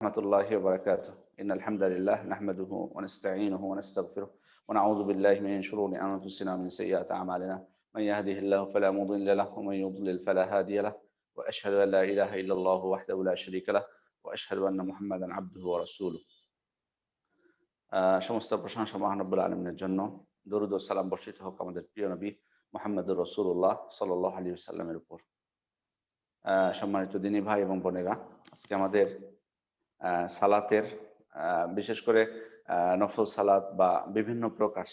ورحمة الله وبركاته. إن الحمد لله نحمده ونستعينه ونستغفره ونعوذ بالله من شرور أنفسنا ومن سيئات أعمالنا. من يهده الله فلا مضل له ومن يضلل فلا هادي له، وأشهد أن لا إله إلا الله وحده لا شريك له وأشهد أن محمدا عبده ورسوله। সমস্ত প্রশংসা মহান রব্বুল আলামিনের জন্য। দরুদ ও সালাম বর্ষিত হোক আমাদের প্রিয় নবী মুহাম্মদুর রাসূলুল্লাহ সাল্লাল্লাহু আলাইহি ওয়াসাল্লামের উপর। সম্মানিত দিনী ভাই এবং বোনেরা, আজকে আমাদের সালাতের বিশেষ করে নফল সালাত বা বিভিন্ন প্রকার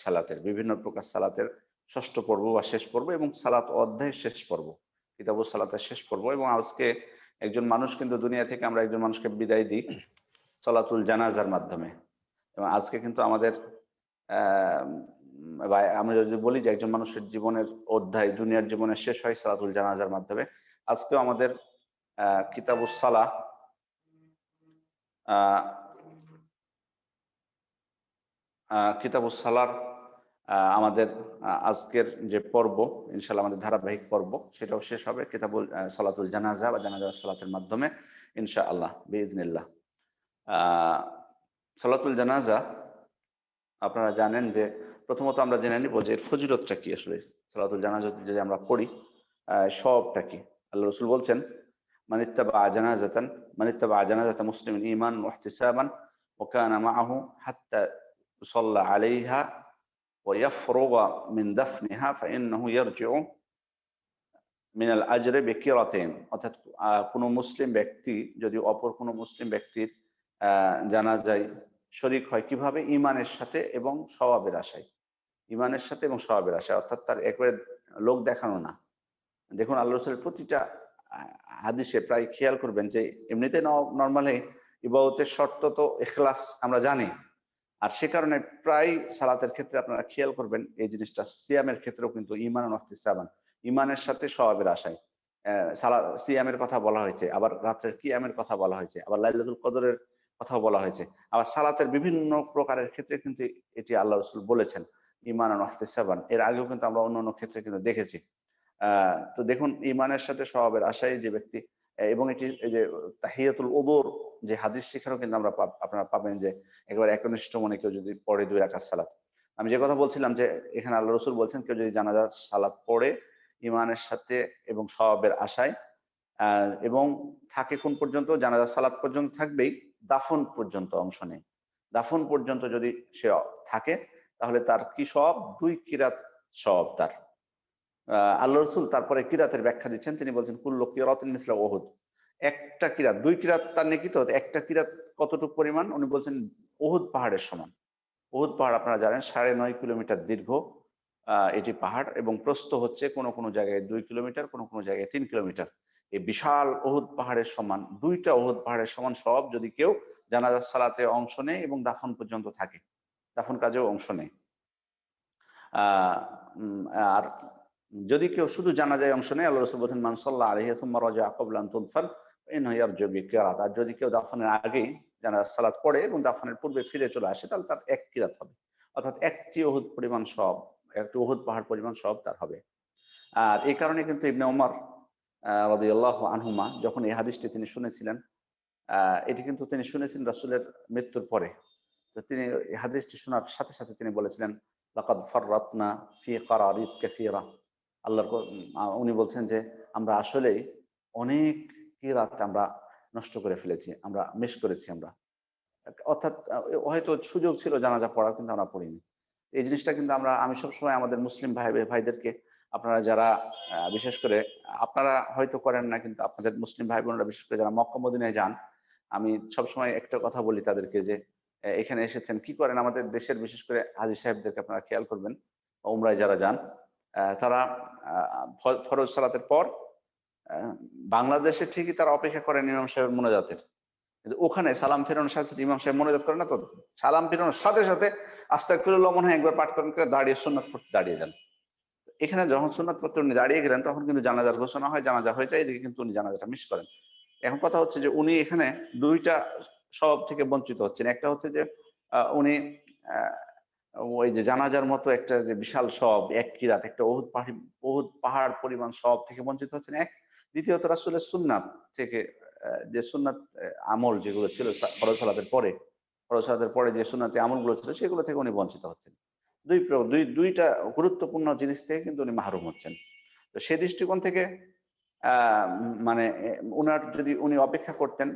সালাতের ষষ্ঠ পর্ব বা শেষ পর্ব এবং সালাত অধ্যায়ের শেষ পর্ব, কিতাবুস সালাতের শেষ পর্ব। এবং আজকে একজন মানুষ কিন্তু দুনিয়া থেকে আমরা একজন মানুষকে বিদায় দিই সালাতুল জানাজার মাধ্যমে। এবং আজকে কিন্তু আমাদের আমরা যদি বলি যে একজন মানুষের জীবনের অধ্যায় দুনিয়ার জীবনের শেষ হয় সালাতুল জানাজার মাধ্যমে, আজকেও আমাদের কিতাবুস সালাহ কিতাবুস সালার আমাদের আজকের যে পর্ব, ইনশাআল্লাহ আমাদের ধারাবাহিক পর্ব, সেটাও শেষ হবে কিতাবুল সালাতুল জানাজা বা জানাজা সালাতের মাধ্যমে ইনশাআল্লাহ বিইজনিল্লাহ। সালাতুল জানাজা আপনারা জানেন যে প্রথমত আমরা জেনে নিব যে ফজিলতটা কি। আসলে সালাতুল জানাজা যদি আমরা পড়ি সবটা কি। আল্লাহ রাসূল বলছেন মান ইত্তাবা জানাজাতান মুসলিমিন ঈমান ওয়া ইহতিসাবান ওয়া কানা মাআহু হাত্তা ইউসাল্লা আলাইহা ওয়া ইয়াফরুগা মিন দাফনিহা ফাইন্নাহু ইয়ারজিউ মিনাল আজরি বিকিরাতাইন। অর্থাৎ কোনো মুসলিম ব্যক্তি যদি অপর কোনো মুসলিম ব্যক্তির জানাজায় শরীক হয়, কিভাবে? ঈমানের সাথে এবং সওয়াবের আশায়। ঈমানের সাথে এবং সওয়াবের আশায়, অর্থাৎ তার একবারে লোক দেখানো না। দেখুন আল্লাহ রাসূলের প্রতিটা হাদিসে প্রায় খেয়াল করবেন যে এমনিতে নরমালি ইবাদতের শর্ত তো ইখলাস আমরা জানি, আর সে কারণে প্রায় সালাতের ক্ষেত্রে আপনারা খেয়াল করবেন এই জিনিসটা। সিয়ামের ক্ষেত্রেও কিন্তু ঈমান ও ইহতিসাবান, ঈমানের সাথে সওয়াবের আশায় সিয়ামের কথা বলা হয়েছে, আবার রাত্রের কিয়ামের কথা বলা হয়েছে, আবার লাইলাতুল কদরের কথা বলা হয়েছে, আবার সালাতের বিভিন্ন প্রকারের ক্ষেত্রে কিন্তু এটি আল্লাহ রাসূল বলেছেন ঈমান ও ইহতিসাবান। এর আগেও কিন্তু আমরা অন্য ক্ষেত্রে কিন্তু দেখেছি। তো দেখুন ঈমানের সাথে সওয়াবের আশায় যে ব্যক্তি, এবং এটি এই যে তাহিয়াতুল ওযুর যে হাদিস, সেখানেও কিন্তু আপনারা পাবেন যে একেবারে একনিষ্ঠ মনে কেউ যদি পড়ে 2 রাকাত সালাত। আমি যে কথা বলছিলাম যে এখানে আল্লাহ রাসূল বলছেন কেউ যদি জানাজার সালাত পড়ে ঈমানের সাথে এবং সওয়াবের আশায়, এবং থাকে কোন পর্যন্ত? জানাজার সালাত পর্যন্ত থাকবেই, দাফন পর্যন্ত অংশ নেই। দাফন পর্যন্ত যদি সে থাকে তাহলে তার কি সওয়াব? 2 কিরাত সওয়াব তার। আল্লাহ রাসূল তারপরে কিরাতের ব্যাখ্যা দিচ্ছেন, তিনি বলছেন কুল্লু কিরাতিন মিসলা উহুদ। একটা কিরাত, 2 কিরাত তার নেকি, তো একটা কিরাত কতটুকু পরিমাণ? উনি বলছেন উহুদ পাহাড়ের সমান। উহুদ পাহাড় আপনারা জানেন 9.5 কিলোমিটার দীর্ঘ এটি পাহাড়, এবং প্রস্থ হচ্ছে কোনো জায়গায় 2 কিলোমিটার, কোনো জায়গায় 3 কিলোমিটার। এই বিশাল উহুদ পাহাড়ের সমান, 2টা উহুদ পাহাড়ের সমান সওয়াব যদি কেউ জানাজার সালাতে অংশ নেয় এবং দাফন পর্যন্ত থাকে, দাফন কাজেও অংশ নেয়। আর যদি কেউ শুধু জানাজায় অংশ নেয়, আল্লাহ রাসূল বলেন মান সাল্লা আলাইহি সুম্মা রাজা'a ক্বাবলা আন তুদফান ফাইন্নাহু ইয়ারজিউ বিকিরাত। আর যদি কেউ দাফনের আগেই জানাজার সালাত পড়ে এবং দাফনের পূর্বে ফিরে চলে আসে, তাহলে তার 1 কিরাত হবে, অর্থাৎ একটি উহুদ পরিমাণ সওয়াব, একটি উহুদ পাহাড় পরিমাণ সওয়াব তার হবে। আর এই কারণে কিন্তু ইবনে ওমর রাদিয়াল্লাহু আনহুমা যখন এই হাদিসটি তিনি শুনেছিলেন, এটি কিন্তু তিনি শুনেছেন রাসূলের মৃত্যুর পরে। তো তিনি এই হাদিসটি শোনার সাথে সাথে তিনি বলেছিলেন লাকাদ ফাররাতনা ফি কারারিত কাসীরা। উনি বলছেন যে আমরা আসলেই অনেক কিরাত আমরা নষ্ট করে ফেলেছি, আমরা মিস করেছি আমরা। অর্থাৎ হয়তো সুযোগ ছিল জানাজা পড়ার, কিন্তু আমরা পড়িনি। এই জিনিসটা কিন্তু আমি সবসময় আমাদের মুসলিম ভাইদেরকে, আপনারা যারা বিশেষ করে আপনারা হয়তো করেন না, কিন্তু আপনাদের মুসলিম ভাই বোনেরা বিশেষ করে যারা মক্কা মদিনায় যান, আমি সবসময় একটা কথা বলি তাদেরকে যে এখানে এসেছেন কি করেন? আমাদের দেশের বিশেষ করে হাজী সাহেবদেরকে আপনারা খেয়াল করবেন, উমরায় যারা যান, তারা ফরজ সালাতের পর বাংলাদেশে ঠিকই তারা অপেক্ষা করেন ইমাম সাহেবের মোনাজাতের, কিন্তু ওখানে সালাম ফেরানোর সাথে সাথে ইমাম সাহেব মোনাজাত করে না, তো সালাম ফেরানোর সাথে সাথে আস্তাগফিরুল্লাহ মনে হয় একবার পাঠ করেন, দাঁড়িয়ে সুন্নাত পড়তে দাঁড়িয়ে যান। এখানে যখন সুন্নাত পড়তে উনি দাঁড়িয়ে গেলেন, তখন কিন্তু জানাজার ঘোষণা হয়, জানাজা হয়ে যায়, এদিকে কিন্তু উনি জানাজাটা মিস করেন। এখন কথা হচ্ছে যে উনি এখানে 2টা সওয়াব থেকে বঞ্চিত হচ্ছেন। একটা হচ্ছে যে উনি ওই যে জানাজার মতো একটা যে বিশাল সওয়াব, 1 কিরাত, একটা উহুদ পাহাড় পরিমাণ সওয়াব থেকে বঞ্চিত হচ্ছেন এক। দ্বিতীয়ত রাসূলের সুন্নাত থেকে যে সুন্নাত আমল যেগুলো ছিল ফরজ সালাতের পরে যে সুন্নাতি আমলগুলো ছিল সেগুলো থেকে উনি বঞ্চিত হচ্ছেন। দুইটা গুরুত্বপূর্ণ জিনিস থেকে কিন্তু উনি মাহরুম হচ্ছেন। তো সেই দৃষ্টিকোণ থেকে মানে উনি অপেক্ষা করতেন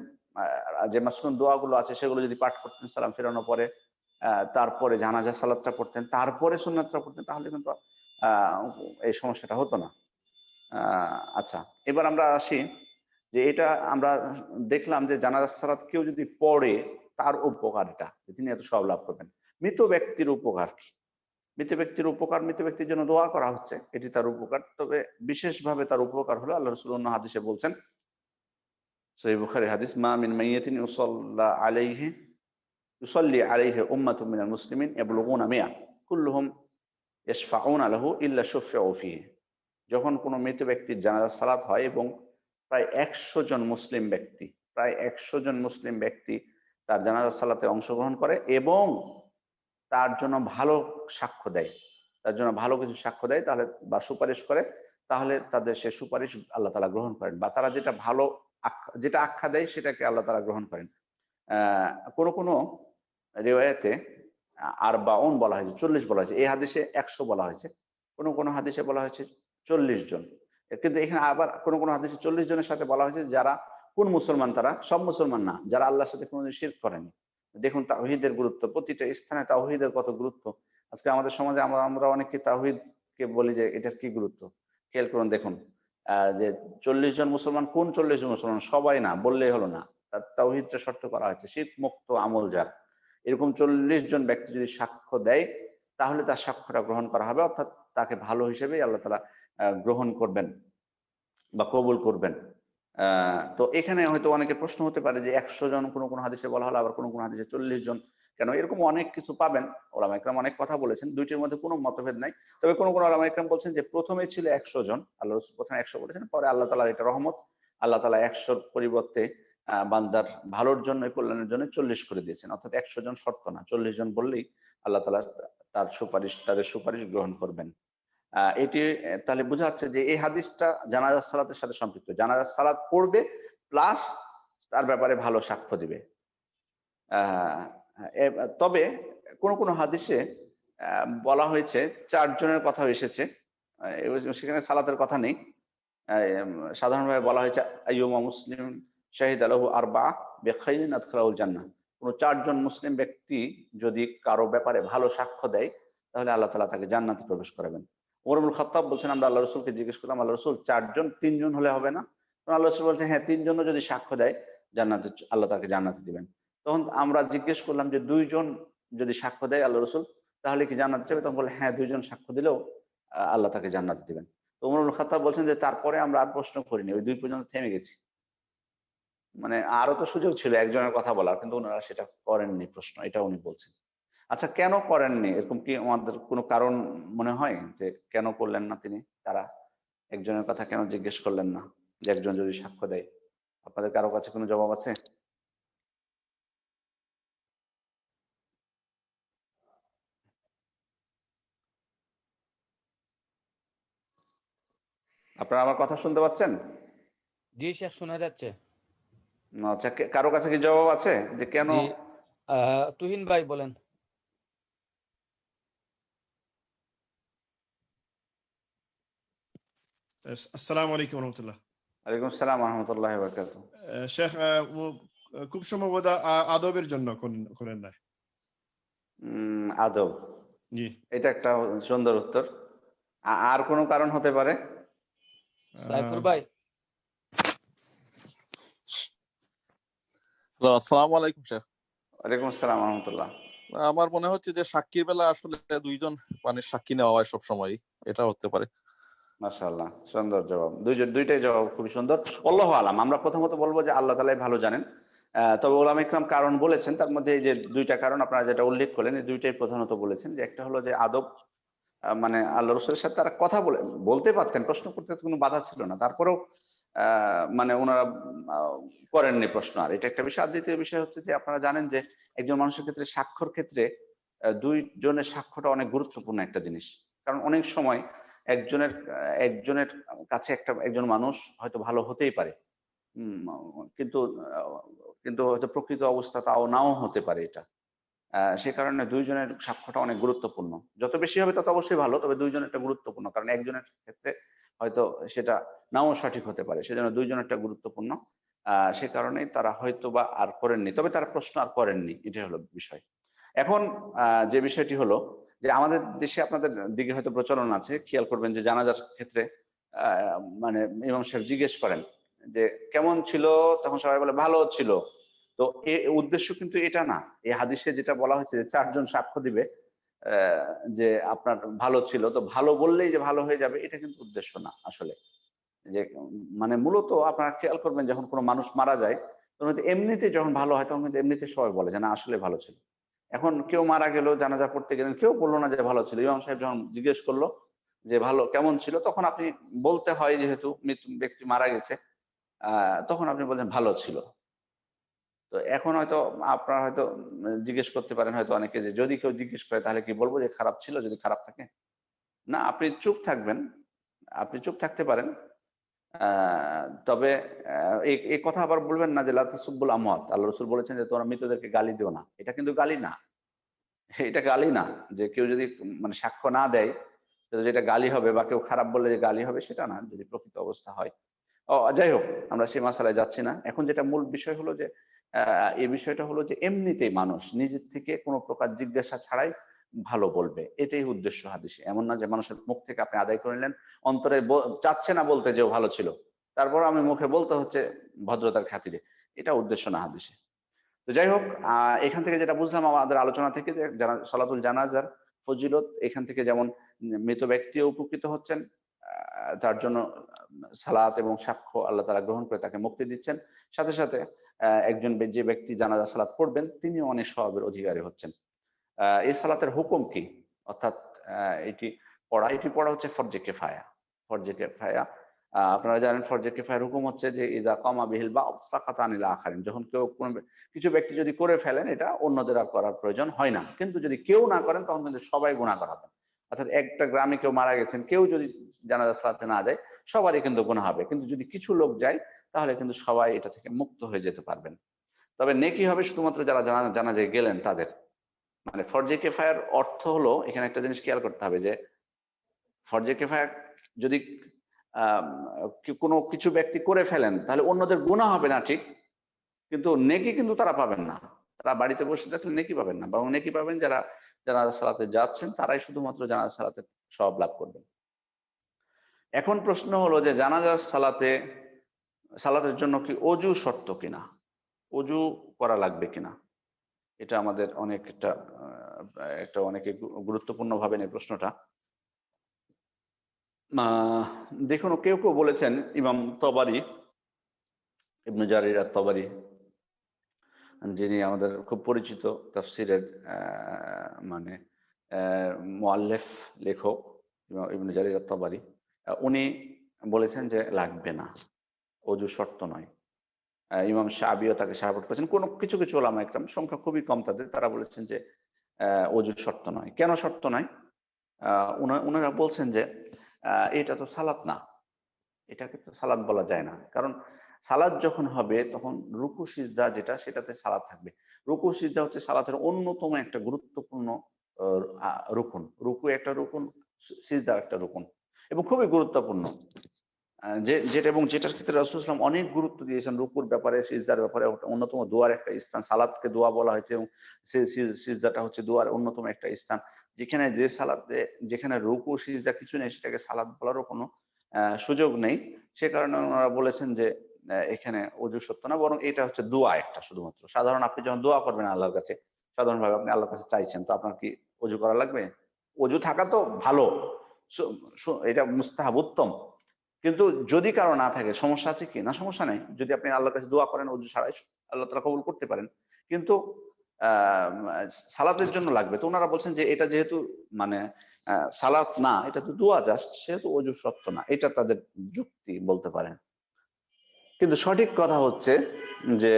যে মাসনুন দোয়াগুলো আছে সেগুলো যদি পাঠ করতেন সালাম ফেরানোর পরে, তারপরে জানাজা সালাতটা পড়তেন, তারপরে সুন্নাতটা পড়তেন, তাহলে কিন্তু এই সমস্যাটা হতো না। আচ্ছা, এবার আমরা আসি যে এটা আমরা দেখলাম যে জানাজা সালাত কেউ যদি পড়ে তার উপকারটা, তিনি এত সওয়াব লাভ করবেন। মৃত ব্যক্তির উপকার কি? মৃত ব্যক্তির জন্য দোয়া করা হচ্ছে, এটি তার উপকার। তবে বিশেষভাবে তার উপকার হলো আল্লাহ রাসূল অন্য হাদিসে বলছেন, সহিহ বুখারী হাদিস, মা মিন মাইয়িতিন ইউসাল্লি আলাইহি উম্মাতুম মিনাল মুসলিমিন ইয়াবলুগুনা মিয়া কুল্লুহুম ইয়াশফাউনা লাহু ইল্লা শুফিউ ফিহি। যখন কোনো মৃত ব্যক্তির জানাজার সালাত হয় এবং প্রায় 100 জন মুসলিম ব্যক্তি তার জানাজার সালাতে অংশগ্রহণ করে এবং তার জন্য ভালো সাক্ষ্য দেয়, তার জন্য ভালো কিছু সাক্ষ্য দেয়, তাহলে বা সুপারিশ করে, তাহলে তাদের সে সুপারিশ আল্লাহ তাআলা গ্রহণ করেন, বা তারা যেটা ভালো যেটা আখ্যা দেয় সেটাকে আল্লাহ তাআলা গ্রহণ করেন। কোন রিওয়ায়াতে আরবাউন বলা হয়েছে, 40 বলা হয়েছে। এই হাদিসে 100 বলা হয়েছে। কোন হাদিসে বলা হয়েছে 40 জন। কিন্তু এখানে আবার কোন হাদিসে 40 জনের সাথে বলা হয়েছে যারা কোন মুসলমান, তারা সব মুসলমান না, যারা আল্লাহর সাথে কোনোদিন শিরক করেনি। দেখুন তাওহীদের গুরুত্ব, প্রতিটা স্থানে তাওহীদের কত গুরুত্ব। আজকে আমাদের সমাজে আমরা অনেকে তাওহীদকে বলি যে এটার কি গুরুত্ব। খেয়াল করুন, দেখুন যে 40 জন মুসলমান, কোন 40 জন মুসলমান? সবাই না, বললেই হলো না। তাওহীদটা শর্ত করা হয়েছে, শিরক মুক্ত আমল যার। এরকম 40 জন ব্যক্তি যদি সাক্ষ্য দেয়, তাহলে তার সাক্ষ্যটা গ্রহণ করা হবে, অর্থাৎ তাকে ভালো হিসেবেই আল্লাহ তাআলা গ্রহণ করবেন বা কবুল করবেন। তো এখানে হয়তো অনেকের প্রশ্ন হতে পারে যে 100 জন কোন হাদিসে বলা হলো, আবার কোন হাদিসে 40 জন কেন? এরকম অনেক কিছু পাবেন। ওলামা ইকরাম অনেক কথা বলেছেন, দুইটির মধ্যে কোনো মতভেদ নাই। তবে কোন ওলামা ইকরাম বলছেন যে প্রথমে ছিল 100 জন, আল্লাহ রাসূল প্রথমে 100 বলেছেন, পরে আল্লাহ তাআলার এটা রহমত, আল্লাহ তাআলা 100 র পরিবর্তে বান্দার ভালোর জন্য, কল্যাণের জন্য 40 করে দিয়েছেন। অর্থাৎ 100 জন শর্ত না, 40 জন বললেই আল্লাহ তাআলা তাদের সুপারিশ গ্রহণ করবেন। এটি তাহলে বোঝা যাচ্ছে যে এই হাদিসটা জানাজার সালাতের সাথে সম্পৃক্ত। জানাজার সালাত পড়বে প্লাস তার ব্যাপারে ভালো সাক্ষ্য দিবে। তবে কোন হাদিসে বলা হয়েছে 4 জনের কথাও এসেছে, সেখানে সালাতের কথা নেই। সাধারণভাবে বলা হয়েছে আইয়ুমা মুসলিম শাহিদা লাহু আরবা বিখাইরিন আদখালাহুল জান্নাহ। কোন 4 জন মুসলিম ব্যক্তি যদি কারো ব্যাপারে ভালো সাক্ষ্য দেয়, তাহলে আল্লাহ তাআলা তাকে জান্নাতে প্রবেশ করাবেন। ওমর ইবনে খাত্তাব বলছেন, আমরা আল্লাহ রাসূলকে জিজ্ঞেস করলাম, আল্লাহ রাসূল 4 জন, 3 জন হলে হবে না? তখন আল্লাহ রাসূল বলছেন, হ্যাঁ, 3 জনও যদি সাক্ষ্য দেয় জান্নাতে, আল্লাহ তাকে জান্নাতে দিবেন। তখন আমরা জিজ্ঞেস করলাম যে 2 জন যদি সাক্ষ্য দেয় আল্লাহ রাসূল, তাহলে কি জান্নাত যাবে? তখন বললেন, হ্যাঁ, 2 জন সাক্ষ্য দিলেও আল্লাহ তাকে জান্নাতে দিবেন। তো ওমর ইবনে খাত্তাব বলছেন যে তারপরে আমরা আর প্রশ্ন করিনি, ওই 2 পর্যন্ত থেমে গেছি। মানে আরো তো সুযোগ ছিল একজনের কথা বলার, কিন্তু ওনারা সেটা করেননি প্রশ্ন, এটা উনি বলছেন। আচ্ছা, কেন করেননি? এরকম কি আমাদের কোনো কারণ মনে হয় যে কেন করলেন না তিনি? তারা একজনের কথা কেন জিজ্ঞেস করলেন না যে একজন যদি সাক্ষ্য দেয়? আপনাদের কারো কাছে কোনো জবাব আছে? আপনারা আমার কথা শুনতে পাচ্ছেন? জি শেখ, শোনা যাচ্ছে। আচ্ছা, কারো কাছে কি জবাব আছে যে কেন? জি, তুহিন ভাই বলেন। আসসালামু আলাইকুম রহমতুল্লাহ। ওয়ালাইকুম আসসালাম ওয়া রাহমাতুল্লাহি ওয়া বারাকাতুহু। শেখ, খুব সম্ভবত আদবের জন্য করেন না। আদব, জি। এটা একটা সুন্দর উত্তর। আর কোনো কারণ হতে পারে? সাইফুল ভাই। আসসালামু আলাইকুম শেখ। ওয়ালাইকুম আসসালাম ওয়া রাহমাতুল্লাহ। আমার মনে হচ্ছে যে সাক্ষীর বেলা আসলে 2 জন মানে সাক্ষী নেওয়া হয় সবসময়, এটা হতে পারে। মাশাআল্লাহ, সুন্দর জবাব। দুইটাই জবাব খুবই সুন্দর। আল্লাহু আলাম। আমরা প্রথমত বলবো যে আল্লাহ তাআলাই ভালো জানেন। তবে ওলামা ইকরাম কারণ বলেছেন, তার মধ্যে এই যে 2টা কারণ আপনারা যেটা উল্লেখ করলেন, এই 2টাই প্রধানত বলেছেন। যে একটা হলো যে আদব, মানে আল্লাহ রাসূলের সাথে তারা কথা বলতে পারতেন, প্রশ্ন করতে তো কোনো বাধা ছিল না। তারপরেও মানে ওনারা করেননি প্রশ্ন। আর এটা একটা বিষয়। আর দ্বিতীয় বিষয় হচ্ছে যে আপনারা জানেন যে একজন মানুষের ক্ষেত্রে সাক্ষ্যর ক্ষেত্রে 2 জনের সাক্ষ্যটা অনেক গুরুত্বপূর্ণ একটা জিনিস। কারণ অনেক সময় একজনের কাছে একজন মানুষ হয়তো ভালো হতেই পারে, কিন্তু কিন্তু হয়তো প্রকৃত অবস্থা তাও নাও হতে পারে এটা। সে কারণে দুইজনের সাক্ষ্যটা অনেক গুরুত্বপূর্ণ। যত বেশি হবে তত অবশ্যই ভালো, তবে দুইজনেরটা গুরুত্বপূর্ণ। কারণ একজনের ক্ষেত্রে হয়তো সেটা নাও সঠিক হতে পারে। সেজন্য দুইজনেরটা গুরুত্বপূর্ণ। সে কারণেই তারা হয়তোবা আর করেননি। তবে তারা প্রশ্ন আর করেননি। এটাই হলো বিষয়। এখন যে বিষয়টি হলো যে আমাদের দেশে আপনাদের দিকে হয়তো প্রচলন আছে। খেয়াল করবেন যে জানাজার ক্ষেত্রে আ মানে ইমাম সাহেব জিজ্ঞেস করেন যে, "কেমন ছিল?" তখন সবাই বলে, "ভালো ছিল।" তো উদ্দেশ্য কিন্তু এটা না। এই হাদিসে যেটা বলা হয়েছে যে ৪ জন সাক্ষ্য দিবে যে আপনার ভালো ছিল। তো ভালো বললেই যে ভালো হয়ে যাবে এটা কিন্তু উদ্দেশ্য না আসলে। যে মানে মূলত আপনারা খেয়াল করবেন যখন কোন মানুষ মারা যায়, তখন কিন্তু এমনিতে যখন ভালো হয় তখন কিন্তু এমনিতে সবাই বলে যে, "না আসলে ভালো ছিল।" এখন কেউ মারা গেল, জানাজা পড়তে গেলেন, কেউ বলল না যে ভালো ছিল। ইমাম সাহেব যখন জিজ্ঞেস করলো যে, "ভালো কেমন ছিল?" তখন আপনি বলতে হয় যেহেতু মৃত ব্যক্তি মারা গেছে, আ তখন আপনি বলছেন, "ভালো ছিল।" তো এখন হয়তো আপনারা হয়তো জিজ্ঞেস করতে পারেন হয়তো অনেকে যে, যদি কেউ জিজ্ঞেস করে তাহলে কি বলব যে খারাপ ছিল যদি খারাপ থাকে? না, আপনি চুপ থাকবেন। আপনি চুপ থাকতে পারেন। আ তবে এই কথা আবার বলবেন না যে লা তাসুব্বুল আমওয়াত। আল্লাহ রাসূল বলেছেন যে তোমরা মৃতদেরকে গালি দিও না। এটা কিন্তু গালি না। এটা গালি না। যে কেউ যদি মানে সাক্ষ্য না দেয়, তাহলে যেটা গালি হবে বা কেউ খারাপ বললে যে গালি হবে সেটা না, যদি প্রকৃত অবস্থা হয়। যাই হোক, আমরা সেই মাসালায় যাচ্ছি না। এখন যেটা মূল বিষয় হলো যে এই বিষয়টা হলো যে এমনিতেই মানুষ নিজের থেকে কোন প্রকার জিজ্ঞাসা ছাড়াই ভালো বলবে। এটাই উদ্দেশ্য হাদিসে। এমন না যে মানুষের মুখ থেকে আপনি আদায় করে নিলেন। অন্তরে চাচ্ছে না বলতে যে ও ভালো ছিল। তারপরও আমি মুখে বলতে হচ্ছে ভদ্রতার খাতিরে। এটা উদ্দেশ্য না হাদিসে। তো যাই হোক, এখান থেকে যেটা বুঝলাম আমাদের আলোচনা থেকে যে যারা সলাতুল জানাজার ফজিলত এখান থেকে যেমন মৃত ব্যক্তিও উপকৃত হচ্ছেন, তার জন্য সালাত এবং সাক্ষ্য আল্লাহ তাআলা গ্রহণ করে তাকে মুক্তি দিচ্ছেন। সাথে, সাথে একজন যে ব্যক্তি জানাজা সালাত পড়বেন তিনিও অনেক সওয়াবের অধিকারী হচ্ছেন। এই সালাতের হুকুম কি? অর্থাৎ আ এটি এটি পড়া হচ্ছে ফরজে কেফায়া। ফরজে কেফায়া আপনারা জানেন ফরজে কেফায়ার হুকুম হচ্ছে যে ইযা কামা বিহিল বা'দ সাকাতা আনিল আখারিন। যখন কেউ কিছু ব্যক্তি যদি করে ফেলেন এটা অন্যদের আর করার প্রয়োজন হয় না। কিন্তু যদি কেউ না করেন তখন কিন্তু সবাই গুনাহ করা হবে। অর্থাৎ একটা গ্রামে কেউ মারা গেছেন, কেউ যদি জানাজা সালাতে না যায় সবারই কিন্তু গুনাহ হবে। কিন্তু যদি কিছু লোক যায় তাহলে কিন্তু সবাই এটা থেকে মুক্ত হয়ে যেতে পারবেন। তবে নেকি হবে শুধুমাত্র যারা জানাজায় গেলেন তাদের। মানে ফরজে কেফায়ার অর্থ হলো এখানে একটা জিনিস খেয়াল করতে হবে যে ফরজে কেফায়া যদি আম কোনো কিছু ব্যক্তি করে ফেলেন তাহলে অন্যদের গুনাহ হবে না ঠিক, কিন্তু নেকি কিন্তু তারা পাবেন না। তারা বাড়িতে বসে থাকলে নেকি পাবেন না। বরং নেকি পাবেন যারা জানাজা সালাতে যাচ্ছেন তারাই শুধুমাত্র জানাজা সালাতের সওয়াব লাভ করবেন। এখন প্রশ্ন হলো যে জানাজা সালাতের জন্য কি অজু শর্ত কিনা? অজু করা লাগবে কিনা? এটা আমাদের একটা অনেকে গুরুত্বপূর্ণ ভাবেন এই প্রশ্নটা। আ দেখুন কেউ বলেছেন ইমাম তবারি, ইবনে জারির আত-তাবারি যিনি আমাদের খুব পরিচিত তাফসীরের মানে মুআল্লিফ লেখক ইবনে জারির আত-তাবারি। উনি বলেছেন যে লাগবে না। অজু শর্ত নয়। ইমাম শাবিও তাকে সাপোর্ট করেছেন। কিছু ওলামা একরাম সংখ্যা খুবই কম তাদের। তারা বলেছেন যে অজু শর্ত নয়। কেন শর্ত নয়? আ উনারা বলছেন যে এটা তো সালাত না। এটাকে তো সালাত বলা যায় না। কারণ সালাত যখন হবে তখন রুকু সিজদা যেটা সেটাতে সালাত থাকবে। রুকু সিজদা হচ্ছে সালাতের অন্যতম একটা গুরুত্বপূর্ণ অ আ রুকুন। রুকু একটা রুকুন, সিজদা একটা রুকুন এবং খুবই গুরুত্বপূর্ণ। যেটার ক্ষেত্রে রাসূল সাল্লাল্লাহু আলাইহি ওয়াসাল্লাম অনেক গুরুত্ব দিয়েছেন রুকুর ব্যাপারে, সিজদার ব্যাপারে। ওটা অন্যতম দোয়ার একটা স্থান। সালাতকে দোয়া বলা হয়েছে এবং সিজদাটা হচ্ছে দোয়ার অন্যতম একটা স্থান। যেখানে রুকু সিজদা কিছু নেই সেটাকে সালাত বলারও কোনো সুযোগ নেই। সে কারণে ওনারা বলেছেন যে এখানে অজু সত্য না, বরং এটা হচ্ছে দোয়া একটা শুধুমাত্র। সাধারণ আপনি যখন দোয়া করবেন আল্লাহর কাছে, সাধারণভাবে আপনি আল্লাহর কাছে চাইছেন, তো আপনার কি অজু করা লাগবে? অজু থাকা তো ভালো। সু সু এটা মুস্তাহাব উত্তম। কিন্তু যদি কারো না থাকে সমস্যা আছে কি? না, সমস্যা নাই। যদি আপনি আল্লাহর কাছে দোয়া করেন অজু ছাড়াই আল্লাহ তাআলা কবুল করতে পারেন। কিন্তু আ সালাতের জন্য লাগবে। তো উনারা বলছেন যে এটা যেহেতু মানে সালাত না, এটা তো দোয়া জাস্ট, সেহেতু অজু শর্ত না। এটা তাদের যুক্তি বলতে পারেন। কিন্তু সঠিক কথা হচ্ছে যে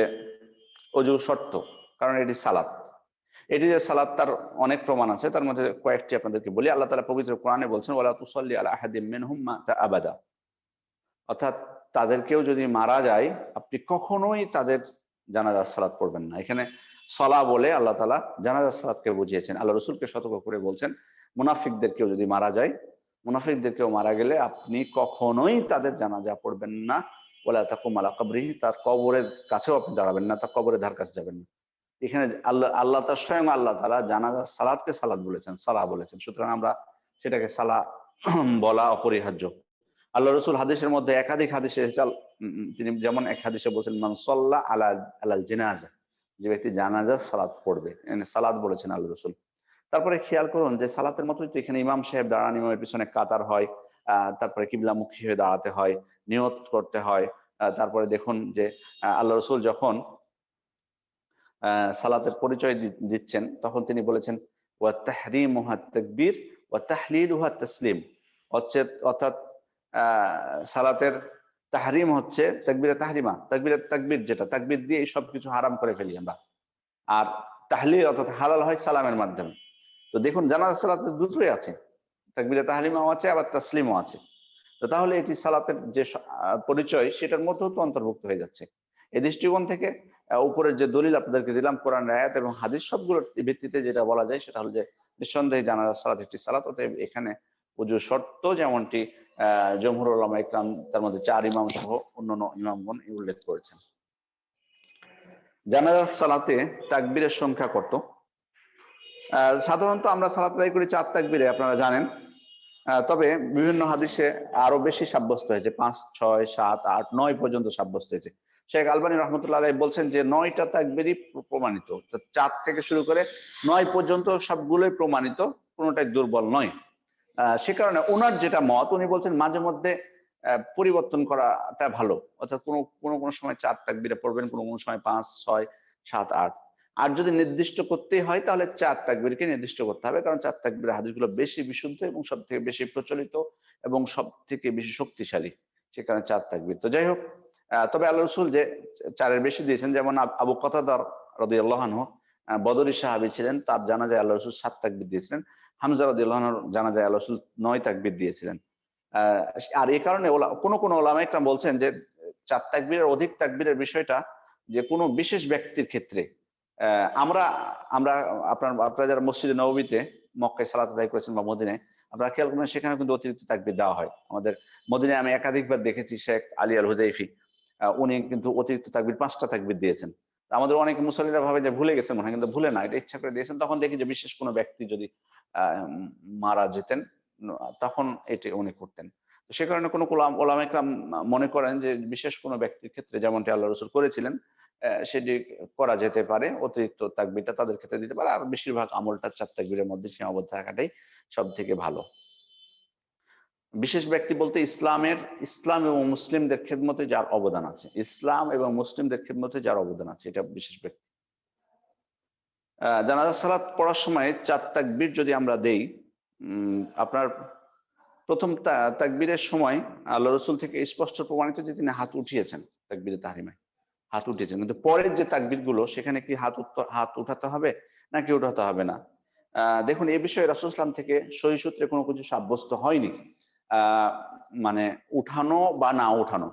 অজু শর্ত। কারণ এটি সালাত। এটি যে সালাত তার অনেক প্রমাণ আছে। তার মধ্যে কয়েকটি আপনাদেরকে বলি। আল্লাহ তাআলা পবিত্র কোরআনে বলছেন ওয়ালা তুসাল্লি আলা আহাদিম মিনহুম মাতা আবাদা। অর্থাৎ তাদেরকেও যদি মারা যায় আপনি কখনোই তাদের জানাজার সালাত পড়বেন না। এখানে সলা বলে আল্লাহ তাআলা জানাজার সালাতকে বুঝিয়েছেন। আল্লাহ রসুলকে সতর্ক করে বলছেন মুনাফিকদেরকেও যদি মারা যায়, মুনাফিকদেরকেও মারা গেলে আপনি কখনোই তাদের জানাজা পড়বেন না। ওয়ালা তাকুম আলা কবরিহি, তার কবরের কাছেও আপনি দাঁড়াবেন না, তার কবরের ধার কাছে যাবেন না। এখানে আল্লাহ তার স্বয়ং আল্লাহ তাআলা জানাজার সালাতকে সালাত বলেছেন, সালা বলেছেন। সুতরাং আমরা সেটাকে সালা বলা অপরিহার্য। আল্লাহ রসুল হাদিসের মধ্যে একাধিক হাদিসে তিনি যেমন এক হাদিসে বলছেন মান সাল্লা আলাল জানাজা, যে ব্যক্তি জানাজার সালাত পড়বে, সালাত বলেছেন আল্লাহ রসুল। তারপরে খেয়াল করুন যে সালাতের মতোই তো এখানে ইমাম সাহেব দাঁড়ান, ইমামের পিছনে কাতার হয়, তারপরে কিবলামুখী হয়ে দাঁড়াতে হয়, নিয়ত করতে হয়। তারপরে দেখুন যে আল্লাহ রসুল যখন সালাতের পরিচয় দিচ্ছেন তখন তিনি বলেছেন ওয়া তাহরিমুহা তাকবীর ওয়া তাহলিলুহা তাসলিম, অর্থাৎ সালাতের তাহরিম হচ্ছে তাকবীরে তাহরিমা, তাকবীরে তাকবীর, যেটা তাকবীর দিয়ে এই সবকিছু হারাম করে ফেলি আমরা, আর তাহলিল অর্থাৎ হালাল হয় সালামের মাধ্যমে। তো দেখুন জানাজা সালাতে দুটোই আছে, তাকবীরে তাহরিমাও আছে আবার তাসলিমও আছে। তো তাহলে এটি সালাতের যে পরিচয় সেটার মধ্যেও তো অন্তর্ভুক্ত হয়ে যাচ্ছে। এই দৃষ্টিকোণ থেকে উপরের যে দলিল আপনাদেরকে দিলাম কোরআন আয়াত এবং হাদিস সবগুলোর ভিত্তিতে যেটা বলা যায় সেটা হলো যে নিঃসন্দেহে জানাজা সালাত একটি সালাত। অতএব এখানে উজুর শর্ত যেমনটি জমহুর উলামা ইকরাম তার মধ্যে 4 ইমাম সহ অন্যান্য ইমামগণ উল্লেখ করেছেন। জানাজা সালাতে তাকবীরের সংখ্যা কত? সাধারণত আমরা সালাত আদায় করি 4 তাকবীরে, আপনারা জানেন। তবে বিভিন্ন হাদিসে আরো বেশি সাব্যস্ত হয়েছে, 5, 6, 7, 8, 9 পর্যন্ত সাব্যস্ত হয়েছে। শেখ আলবানী রহমতুল্লাহ আলাইহি বলছেন যে 9টা তাকবীরই প্রমাণিত, 4 থেকে শুরু করে 9 পর্যন্ত সবগুলোই প্রমাণিত, কোনোটাই দুর্বল নয়। সে কারণে ওনার যেটা মত, উনি বলছেন মাঝে মধ্যে পরিবর্তন করাটা ভালো, অর্থাৎ কোনো সময় 4 তাকবীরে পড়বেন, কোনো সময় 5, 6, 7, 8। আর যদি নির্দিষ্ট করতেই হয় তাহলে 4 তাকবীরকে নির্দিষ্ট করতে হবে, কারণ 4 তাকবীরের হাদিসগুলো বেশি বিশুদ্ধ এবং সব থেকে বেশি প্রচলিত এবং সব থেকে বেশি শক্তিশালী, সে কারণে 4 তাকবীর। তো যাই হোক, তবে আল্লাহ রসুল যে 4-এর বেশি দিয়েছেন, যেমন আবু কতাদা রাদিয়াল্লাহু আনহু বদরী সাহাবী ছিলেন, তার জানাজায় আল্লাহ রসুল 7 তাকবীর দিয়েছিলেন। হামজা রাদিয়াল্লাহু আনহুর জানাজায় আল্লাহ রসুল 9 তাকবীর দিয়েছিলেন। আর এই কারণে কোন ওলামা ইকরাম বলছেন যে 4 তাকবীরের অধিক তাকবীরের বিষয়টা যে কোনো বিশেষ ব্যক্তির ক্ষেত্রে, আমরা আপনারা যারা মসজিদে নববীতে মক্কায় সালাত আদায় করেছেন বা মদিনায়, আপনারা খেয়াল করবেন সেখানে কিন্তু অতিরিক্ত তাকবীর দেওয়া হয়। আমাদের মদিনায় আমি একাধিকবার দেখেছি শেখ আলী আল হুজাইফি, উনি কিন্তু অতিরিক্ত তাকবীর 5টা তাকবীর দিয়েছেন। আমাদের অনেক মুসল্লিরা ভাবে যে ভুলে গেছেন মনে হয়, কিন্তু ভুলে না, এটা ইচ্ছা করে দিয়েছেন। তখন দেখি যে বিশেষ কোনো ব্যক্তি যদি মারা যেতেন তখন এটি উনি করতেন। তো সে কারণে কোনো ওলামা ইকরাম মনে করেন যে বিশেষ কোনো ব্যক্তির ক্ষেত্রে যেমনটি আল্লাহ রসুল করেছিলেন সেটি করা যেতে পারে, অতিরিক্ত তাকবীরটা তাদের ক্ষেত্রে দিতে পারে। আর বেশিরভাগ আমলটা 4 তাকবীরের মধ্যে সীমাবদ্ধ থাকাটাই সব থেকে ভালো। বিশেষ ব্যক্তি বলতে ইসলাম এবং মুসলিমদের খেদমতে যার অবদান আছে, ইসলাম এবং মুসলিমদের খেদমতে যার অবদান আছে, এটা বিশেষ ব্যক্তি। জানাজা সালাত পড়ার সময় 4 তাকবীর যদি আমরা দেই, আপনার প্রথম তাকবীরের সময় আল্লাহ রসুল থেকে স্পষ্ট প্রমাণিত যে তিনি হাত উঠিয়েছেন, তাকবীরে তাহরিমায় হাত উঠিয়েছেন। কিন্তু পরের যে তাকবীর গুলো সেখানে কি হাত উঠাতে হবে নাকি উঠাতে হবে না? দেখুন, এই বিষয়ে রাসূল সাল্লাল্লাহু আলাইহি ওয়াসাল্লাম থেকে সহিহ সূত্রে কোনো কিছু সাব্যস্ত হয়নি। মানে উঠানো বা না উঠানো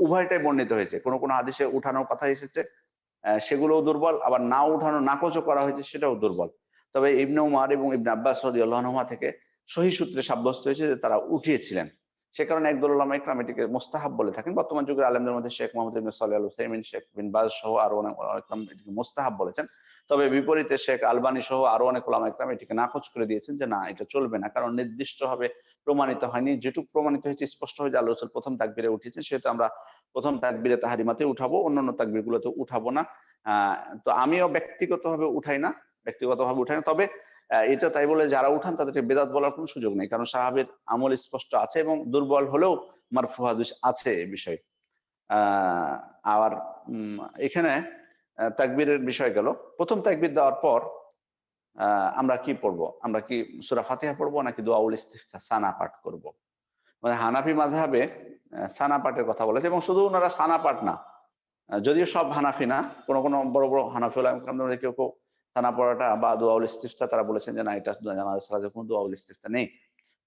উভয়টাই বর্ণিত হয়েছে। কোনো হাদিসে উঠানোর কথা এসেছে, সেগুলোও দুর্বল, আবার না উঠানো নাকচও করা হয়েছে, সেটাও দুর্বল। তবে ইবনে উমার এবং ইবনে আব্বাস রাদিয়াল্লাহু আনহুমা থেকে সহিহ সূত্রে সাব্যস্ত হয়েছে যে তারা উঠিয়েছিলেন। সে কারণে একদল উলামা ইকরাম এটিকে মুস্তাহাব বলে থাকেন। বর্তমান যুগের আলেমদের মধ্যে শেখ মুহাম্মদ ইবনে সালেহ আল উসাইমিন, শেখ বিন বাজ সহ আরো অনেক উলামা ইকরাম এটিকে মুস্তাহাব বলেছেন। তবে বিপরীতে শেখ আলবানী সহ আরো অনেক উলামা ইকরাম এটিকে নাকচ করে দিয়েছেন যে না, এটা চলবে না, কারণ নির্দিষ্টভাবে প্রমাণিত হয়নি। যেটুকু প্রমাণিত হয়েছে স্পষ্ট হয়ে যে আল্লাহ রাসূল প্রথম তাকবীরে উঠিয়েছেন, সেহেতু আমরা প্রথম তাকবীরে তাহরিমাতে উঠাবো, অন্যান্য তাকবীর গুলোতে উঠাবো না। তো আমিও ব্যক্তিগতভাবে উঠাই না। তবে এটা তাই বলে যারা উঠান তাদেরকে বেদাত বলার কোনো সুযোগ নেই, কারণ সাহাবের আমল স্পষ্ট আছে এবং দুর্বল হলেও মারফু হাদিস আছে এই বিষয়ে। আবার এখানে তাকবীরের বিষয় গেল। প্রথম তাকবীর দেওয়ার পর আমরা কি পড়বো? আমরা কি সূরা ফাতিহা পড়বো নাকি দুআউল ইস্তিফতাহ সানা পাঠ করব? মানে হানাফি মাযহাবে সানা পাঠের কথা বলেছে, এবং শুধু ওনারা সানা পাঠ না, যদিও সব হানাফি না, কোনো বড় বড় হানাফি উলামায়ে কেউ সানা পড়াটা বা দুআউল ইস্তিফতাহ তারা বলেছেন যে না, এটা জানাজা সালাতে কোনো দুআউল ইস্তিফতাহ নেই।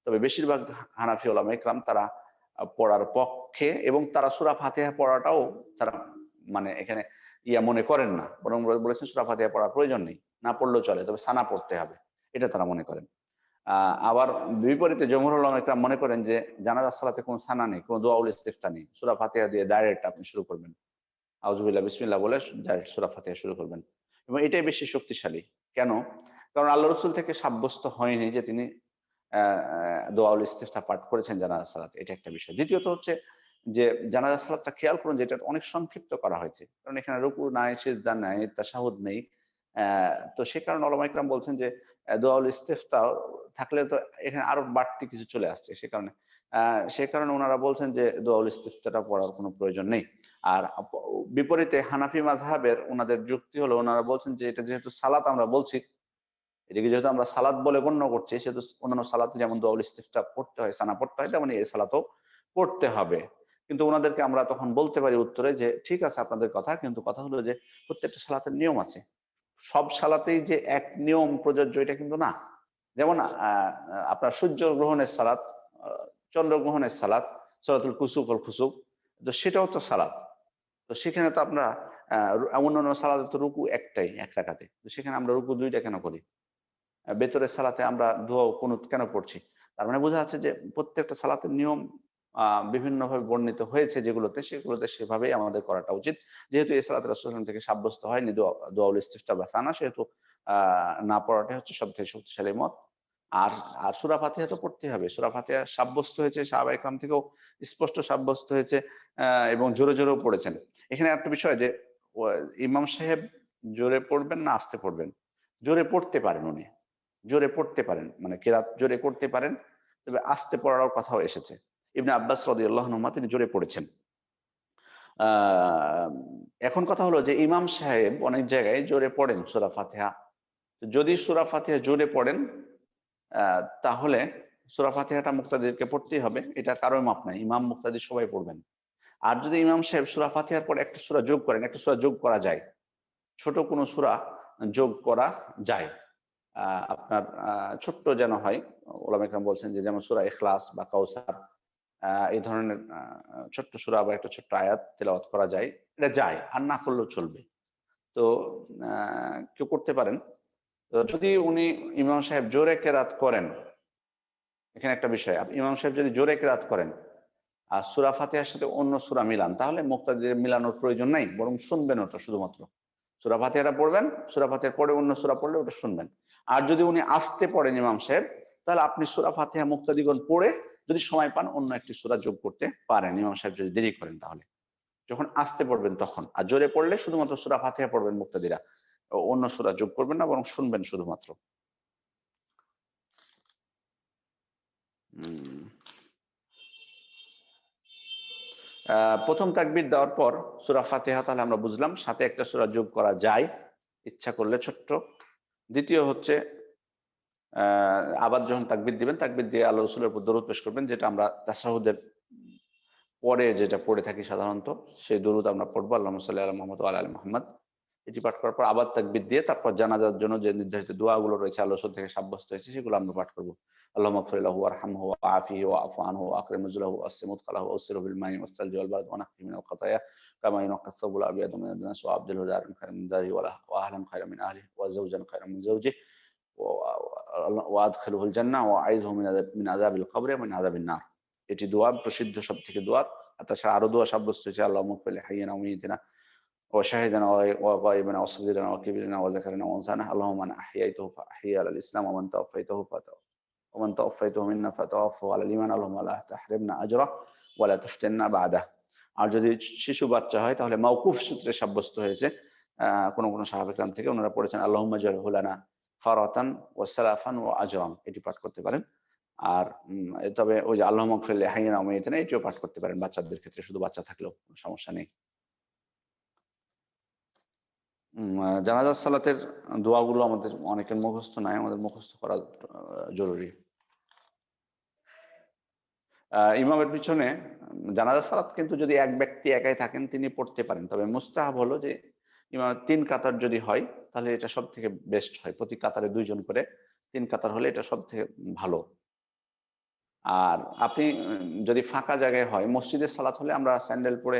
তবে বেশিরভাগ হানাফি উলামায়ে কেরাম তারা পড়ার পক্ষে, এবং তারা সূরা ফাতিহা পড়াটাও তারা মানে এখানে মনে করেন না, বরং বলেছেন সূরা ফাতিহা পড়ার প্রয়োজন নেই, না পড়লেও চলে, তবে সানা পড়তে হবে, এটা তারা মনে করেন। আবার বিপরীতে জমহুর উলামা ইকরাম মনে করেন যে জানাজার সালাতে কোনো সানা নেই, কোনো দোয়াউল ইস্তিফতা নেই, সূরা ফাতিহা দিয়ে ডাইরেক্ট আপনি শুরু করবেন, আউযুবিল্লাহ বিসমিল্লাহ বলে ডাইরেক্ট সূরা ফাতিহা শুরু করবেন, এবং এটাই বেশি শক্তিশালী। কেন? কারণ আল্লাহ রসুল থেকে সাব্যস্ত হয়নি যে তিনি দোয়াউল ইস্তিফতা পাঠ করেছেন জানাজার সালাতে, এটা একটা বিষয়। দ্বিতীয়ত হচ্ছে যে জানাজার সালাতটা খেয়াল করুন যে এটা অনেক সংক্ষিপ্ত করা হয়েছে, কারণ এখানে রুকু নাই, সিজদা নাই, তাশাহুদ নেই। তো সে কারণে উলামা ইকরাম বলছেন যে দোয়াউল ইস্তিফতা থাকলে তো এখানে আরো বাড়তি কিছু চলে আসছে, সে কারণে ওনারা বলছেন যে দোয়াউল ইস্তিফতাটা পড়ার কোনো প্রয়োজন নেই। আর বিপরীতে হানাফি মাযহাবের ওনাদের যুক্তি হলো, ওনারা বলছেন যে এটা যেহেতু সালাত আমরা বলছি, এটাকে যেহেতু আমরা সালাত বলে গণ্য করছি, সেহেতু অন্যান্য সালাতে যেমন দোয়াউল ইস্তিফতা পড়তে হয়, সানা পড়তে হয়, তেমনি এই সালাতেও পড়তে হবে। কিন্তু ওনাদেরকে আমরা তখন বলতে পারি উত্তরে যে ঠিক আছে আপনাদের কথা, কিন্তু কথা হলো যে প্রত্যেকটা সালাতের নিয়ম আছে, সব সালাতেই যে এক নিয়ম প্রযোজ্য এটা কিন্তু না। যেমন আপনার সূর্য গ্রহণের সালাত, চন্দ্র গ্রহণের সালাত, সালাতুল কুসুফ ওয়াল খুসুফ, তো সেটাও তো সালাত। তো সেখানে তো আমরা অন্যান্য সালাতে তো রুকু একটাই, এক রাকাতে, তো সেখানে আমরা রুকু দুইটা কেন করি? বেতরের সালাতে আমরা দোয়া ও কুনুত কেন পড়ছি? তার মানে বোঝা যাচ্ছে যে প্রত্যেকটা সালাতের নিয়ম বিভিন্নভাবে বর্ণিত হয়েছে, সেগুলোতে সেভাবেই আমাদের করাটা উচিত। যেহেতু এই সালাত রাসূল সাল্লাল্লাহু আলাইহি ওয়াসাল্লাম থেকে সাব্যস্ত হয়নি দোয়াউল ইস্তিফতা বা সানা, সেহেতু না পড়াটাই হচ্ছে সবথেকে শক্তিশালী মত। আর আর সূরা ফাতিহা তো পড়তেই হবে। সূরা ফাতিহা সাব্যস্ত হয়েছে সাহাবায়ে কেরাম থেকেও, স্পষ্ট সাব্যস্ত হয়েছে, এবং জোরে জোরেও পড়েছেন। এখানে একটা বিষয় যে ইমাম সাহেব জোরে পড়বেন না আস্তে পড়বেন? জোরে পড়তে পারেন উনি। জোরে পড়তে পারেন, মানে কেরাত জোরে করতে পারেন, তবে আস্তে পড়ারও কথাও এসেছে। ইবনে আব্বাস রাদিয়াল্লাহু আনহুমা তিনি জোরে পড়েছেন। আহ, এখন কথা হলো যে ইমাম সাহেব অনেক জায়গায় জোরে পড়েন সূরা ফাতিহা। যদি সূরা ফাতিহা জোরে পড়েন তাহলে সূরা ফাতিহাটা মুক্তাদিরকে পড়তেই হবে, এটা কারোর মাপ নাই, ইমাম মুক্তাদি সবাই পড়বেন। আর যদি ইমাম সাহেব সূরা ফাতিহার পর একটা সূরা যোগ করেন, একটা সূরা যোগ করা যায়, ছোট কোনো সূরা যোগ করা যায়, আপনার ছোট্ট যেন হয়, ওলামা ইকরাম বলছেন যে যেমন সূরা ইখলাস বা কাউসার, এই ধরনের ছোট্ট সূরা বা একটা ছোট্ট আয়াত তেলাওয়াত করা যায়, এটা যায়, আর না করলেও চলবে। তো কেউ করতে পারেন। তো যদি উনি ইমাম সাহেব জোরে কেরাত করেন, এখানে একটা বিষয়, ইমাম সাহেব যদি জোরে কেরাত করেন আর সূরা ফাতিহার সাথে অন্য সূরা মিলান, তাহলে মুক্তাদিদের মিলানোর প্রয়োজন নাই, বরং শুনবেন ওটা শুধুমাত্র। সূরা ফাতিহাটা পড়বেন, সূরা ফাতিহার পরে অন্য সূরা পড়লে ওটা শুনবেন। আর যদি উনি আস্তে পড়েন ইমাম সাহেব, তাহলে আপনি সূরা ফাতিহা মুক্তাদিগণ পড়ে যদি সময় পান অন্য একটি সূরা যোগ করতে পারেন, ইমাম সাহেব যদি দেরি করেন তাহলে। যখন আস্তে পড়বেন তখন, আর জোরে পড়লে শুধুমাত্র সূরা ফাতিহা পড়বেন মুক্তাদিরা, অন্য সূরা যোগ করবেন না, বরং শুনবেন শুধুমাত্র। প্রথম তাকবীর দেওয়ার পর সূরা ফাতিহা তাহলে আমরা বুঝলাম, সাথে একটা সূরা যোগ করা যায় ইচ্ছা করলে ছোট্ট। দ্বিতীয় হচ্ছে আবার যখন তাকবীর দিবেন, তাকবীর দিয়ে আল্লাহ রাসূলের উপর দরুদ পেশ করবেন, যেটা আমরা তাশাহুদের পরে যেটা পড়ে থাকি সাধারণত, সেই দরুদ আমরা পড়বো, আল্লাহুম্মা সাল্লি আলা মুহাম্মদ ওয়া আলা আলি মুহাম্মদ। এটি পাঠ করার পর আবার তাকবীর দিয়ে তারপর জানাজার জন্য যে নির্ধারিত দোয়াগুলো রয়েছে আল্লাহ রাসূল থেকে সাব্যস্ত হয়েছে, সেগুলো আমরা পাঠ করবো। আল্লাহুম্মা ইগফির লাহু ওয়ারহামহু ওয়াআফিহি ওয়া'ফু আনহু ওয়াকরিম নুজুলাহু ওয়াসসি মুদখালাহু ওয়াসসিরহু বিল মাই ওয়াস-সালজি ওয়াল বারদ ওয়ানাক্কিহি মিনাল খাতায়া কামা ইউনাক্কা আস-সাবুল আবিয়াদু মিনাদ দানাস ওয়া'আবদিলহু দারান খায়রাম মিন দারিহি ওয়া আহলান খায়রাম মিন আহলিহি ওয়া জাওজান খায়রাম মিন জাওজিহি ওয়াদখিলহুল জান্নাহ ওয়া'আইযহু মিন আযাবিল কবরি ওয়া মিন আযাবিন নার। এটি দোয়া, প্রসিদ্ধ সব থেকে দোয়া। তাছাড়া আরো দোয়া সাব্যস্ত হয়েছে, আল্লাহুম্মা ইগফির লিহাইয়িনা ওয়া মাইয়িতিনা وشاهدنا وغائبنا وصغيرنا وكبيرنا وذكرنا وانثانا اللهم من احييته فاحيي على الاسلام ومن توفيته منا فتوفه على الايمان اللهم لا تحرمنا اجره ولا تفتنا بعده। আর যদি শিশু বাচ্চা হয় তাহলে মাওকুফ সূত্রে সাব্যস্ত হয়েছে, কোন কোন সাহাবা کرام থেকে ওনারা পড়েছেন আল্লাহুম্মা জালহু লানা ফারাতান ওয়া সালাফান ওয়া আজরান, এটি পাঠ করতে পারেন। আর তবে ওই যে আল্লাহুম্মা ইগফির লিহাইয়িনা ওয়া মাইয়িতিনা, এটিও পাঠ করতে পারেন বাচ্চাদের ক্ষেত্রে, শুধু বাচ্চা থাকলেও কোনো সমস্যা নেই। জানাজার সালাতের দোয়াগুলো আমাদের অনেকের মুখস্থ নাই, আমাদের মুখস্থ করা জরুরি। ইমামের পিছনে জানাজার সালাত কিন্তু যদি এক ব্যক্তি একাই থাকেন তিনি পড়তে পারেন, তবে মুস্তাহাব হলো যে ইমাম 3 কাতার যদি হয় তাহলে এটা সব থেকে বেস্ট হয়, প্রতি কাতারে 2 জন করে 3 কাতার হলে এটা সব থেকে ভালো। আর আপনি যদি ফাঁকা জায়গায় হয়, মসজিদের সালাত হলে আমরা স্যান্ডেল পরে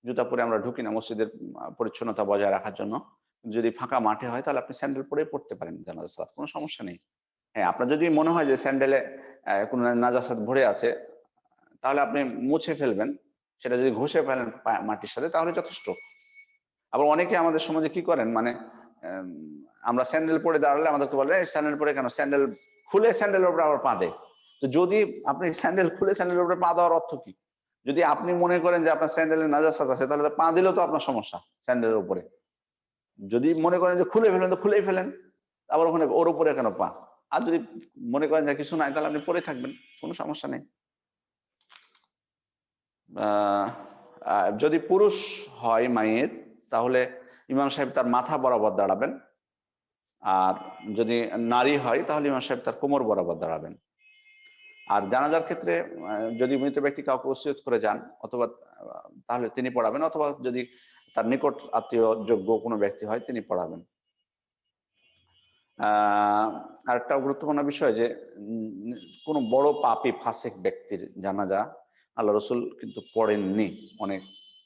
জুতা পরে আমরা ঢুকি না মসজিদের পরিচ্ছন্নতা বজায় রাখার জন্য। যদি ফাঁকা মাঠে হয় তাহলে আপনি স্যান্ডেল পরে পড়তে পারেন জানাজা সালাত, কোনো সমস্যা নেই। হ্যাঁ, আপনার যদি মনে হয় যে স্যান্ডেলে কোনো নাজাসাত ভরে আছে, তাহলে আপনি মুছে ফেলবেন। সেটা যদি ঘষে ফেলেন মাটির সাথে তাহলে যথেষ্ট। আবার অনেকে আমাদের সমাজে কি করেন, মানে আমরা স্যান্ডেল পরে দাঁড়ালে আমাদেরকে বলে স্যান্ডেল পরে কেন, স্যান্ডেল খুলে স্যান্ডেলের উপরে আবার পা দেয়। তো যদি আপনি স্যান্ডেল খুলে স্যান্ডেলের উপরে পা দেওয়ার অর্থ কি? যদি আপনি মনে করেন যে আপনার স্যান্ডেলের নাজাসাত আছে, তাহলে পা দিলেও তো আপনার সমস্যা স্যান্ডেলের উপরে। যদি মনে করেন যে খুলে ফেলেন তো খুলেই ফেলেন, আবার ওখানে ওর উপরে কেন পা? আর যদি মনে করেন যে কিছু নাই, তাহলে আপনি পরে থাকবেন, কোনো সমস্যা নেই। যদি পুরুষ হয় মাইয়েত, তাহলে ইমাম সাহেব তার মাথা বরাবর দাঁড়াবেন। আর যদি নারী হয় তাহলে ইমাম সাহেব তার কোমর বরাবর দাঁড়াবেন। আর জানাজার ক্ষেত্রে যদি মৃত ব্যক্তি কাউকে ওসিয়ত করে যান, অথবা তাহলে তিনি পড়াবেন, অথবা যদি তার নিকট আত্মীয় যোগ্য কোনো ব্যক্তি হয় তিনি পড়াবেন। আর একটা গুরুত্বপূর্ণ বিষয় যে কোনো বড় পাপী ফাসিক ব্যক্তির জানাজা আল্লাহ রসুল কিন্তু পড়েননি।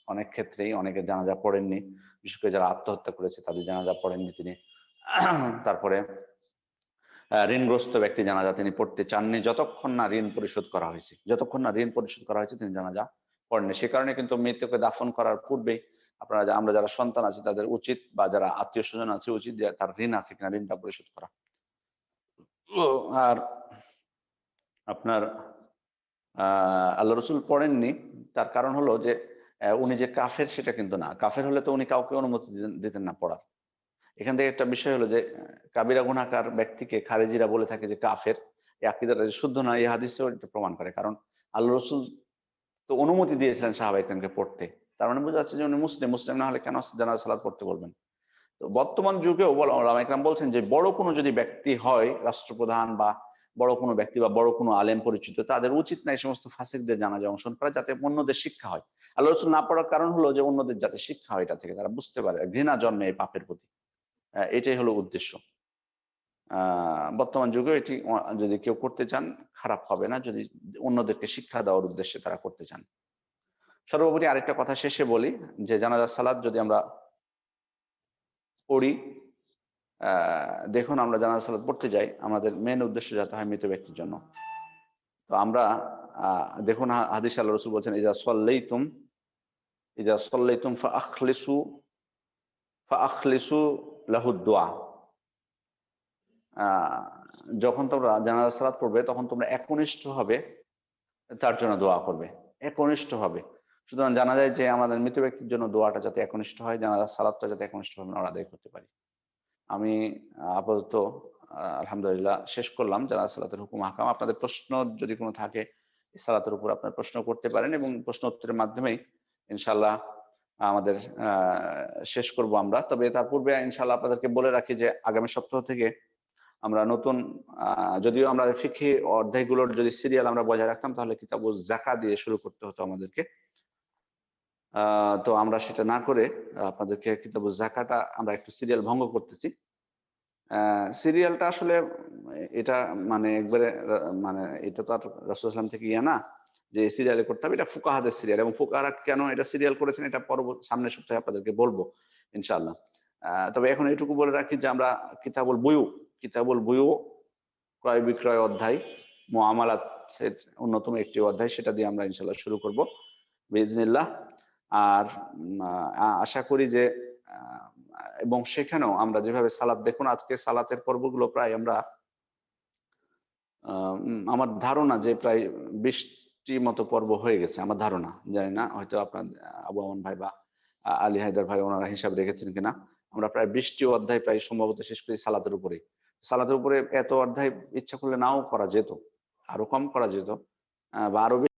অনেক ক্ষেত্রেই অনেকে জানাজা পড়েননি, বিশেষ করে যারা আত্মহত্যা করেছে তাদের জানাজা পড়েননি তিনি। তারপরে ঋণগ্রস্ত ব্যক্তি জানাজা তিনি পড়তে চাননি যতক্ষণ না ঋণ পরিশোধ করা হয়েছে। তিনি জানাজা পড়েননি। সে কারণে কিন্তু মৃতকে দাফন করার পূর্বেই আমরা যারা সন্তান আছি তাদের উচিত, বা যারা আত্মীয় স্বজন আছে উচিত, যে তার ঋণ আছে কিনা ঋণটা পরিশোধ করা। আর আপনার আল্লাহ রসুল পড়েননি, তার কারণ হলো যে উনি যে কাফের সেটা কিন্তু না। কাফের হলে তো উনি কাউকে অনুমতি দিতেন না পড়ার। এখান থেকে একটা বিষয় হলো যে কাবিরা গুনাহগার ব্যক্তিকে খারেজিরা বলে থাকে যে কাফের, এই আকীদাটা শুদ্ধ না, এই হাদিসেও এটা প্রমাণ করে। কারণ আল্লাহ রসুল তো অনুমতি দিয়েছিলেন সাহাবা ইকরামকে পড়তে, তার মানে বোঝা যাচ্ছে যে উনি মুসলিম না হলে কেন জানাজা সালাত পড়তে বলবেন। তো বর্তমান যুগেও ওলামা ইকরাম বলছেন যে বড় কোনো যদি ব্যক্তি হয়, রাষ্ট্রপ্রধান বা বড় কোনো ব্যক্তি বা বড় কোনো আলেম পরিচিত, তাদের উচিত না এই সমস্ত ফাসিকদের জানাজা অংশগ্রহণ করা, যাতে অন্যদের শিক্ষা হয়। আল্লাহ রসুল না পড়ার কারণ হলো যে অন্যদের যাতে শিক্ষা হয়, এটা থেকে তারা বুঝতে পারে, ঘৃণা জন্মে এই পাপের প্রতি। এটাই হলো উদ্দেশ্য। বর্তমান যুগে এটি যদি কেউ করতে চান খারাপ হবে না, যদি অন্যদেরকে শিক্ষা দেওয়ার উদ্দেশ্যে তারা করতে চান। সর্বোপরি আরেকটা কথা শেষে বলি, যে জানাজা সালাত যদি আমরা পড়ি, দেখুন আমরা জানাজা সালাত পড়তে যাই, আমাদের মেন উদ্দেশ্য যাতে হয় মৃত ব্যক্তির জন্য। তো আমরা দেখুন হাদিসে আল্লাহ রাসূল বলছেন, ইজা সাল্লাইতুম ফাআখলিসু লাহু দুআ। যখন তোমরা জানাজা সালাত পড়বে তখন তোমরা একনিষ্ঠ হবে তার জন্য দোয়া করবে, একনিষ্ঠ হবে। সুতরাং জানা যায় যে আমাদের মৃত ব্যক্তির জন্য দোয়াটা যাতে একনিষ্ঠ হয়, জানাজা সালাতটা যাতে একনিষ্ঠ ভাবে আমরা আদায় করতে পারি। আমি আপাতত আলহামদুলিল্লাহ শেষ করলাম জানাজা সালাতের হুকুম আহকাম। আপনাদের প্রশ্ন যদি কোনো থাকে এই সালাতের উপর আপনার প্রশ্ন করতে পারেন, এবং প্রশ্ন উত্তরের মাধ্যমেই ইনশাআল্লাহ আমাদের শেষ করব আমরা। তবে তার পূর্বে ইনশাআল্লাহ আপনাদেরকে বলে রাখি যে আগামী সপ্তাহ থেকে আমরা নতুন, যদিও আমরা ফিকহি অধ্যায়গুলোর যদি সিরিয়াল আমরা বজায় রাখতাম তাহলে কিতাবুজ যাকাত দিয়ে শুরু করতে হতো আমাদেরকে। তো আমরা সেটা না করে আপনাদেরকে কিতাবুজ যাকাতটা আমরা একটু সিরিয়াল ভঙ্গ করতেছি। সিরিয়ালটা আসলে এটা মানে একবারে মানে এটা তো আর রাসূল সাল্লাল্লাহু আলাইহি ওয়াসাল্লাম থেকে ইয়া না যে সিরিয়ালে করতে হবে, এটা ফুকাহাদের সিরিয়াল, এবং ফুকাহারা কেন এটা সিরিয়াল করেছেন এটা পরবর্তী সামনের সপ্তাহে আপনাদেরকে বলবো ইনশাআল্লাহ। তবে এখন এটুকু বলে রাখি যে আমরা কিতাবুল বুয়ু ক্রয় বিক্রয় অধ্যায়, মুআমালাত অন্যতম একটি অধ্যায়, সেটা দিয়ে আমরা ইনশাআল্লাহ শুরু করব বিইজনিল্লাহ। আর আশা করি যে এবং সেখানেও আমরা যেভাবে সালাত, দেখুন আজকে সালাতের পর্বগুলো প্রায় আমরা আমার ধারণা যে প্রায় 20টি মতো পর্ব হয়ে গেছে, আমার ধারণা, জানি না হয়তো আপনার আবু আমান ভাই বা আলী হায়দার ভাই ওনারা হিসাব রেখেছেন কিনা। আমরা প্রায় 20টি অধ্যায় প্রায় সম্ভবত শেষ করি সালাতের উপরে। সালাতের উপরে এত অধ্যায় ইচ্ছা করলে নাও করা যেত, আরো কম করা যেত, বা আরো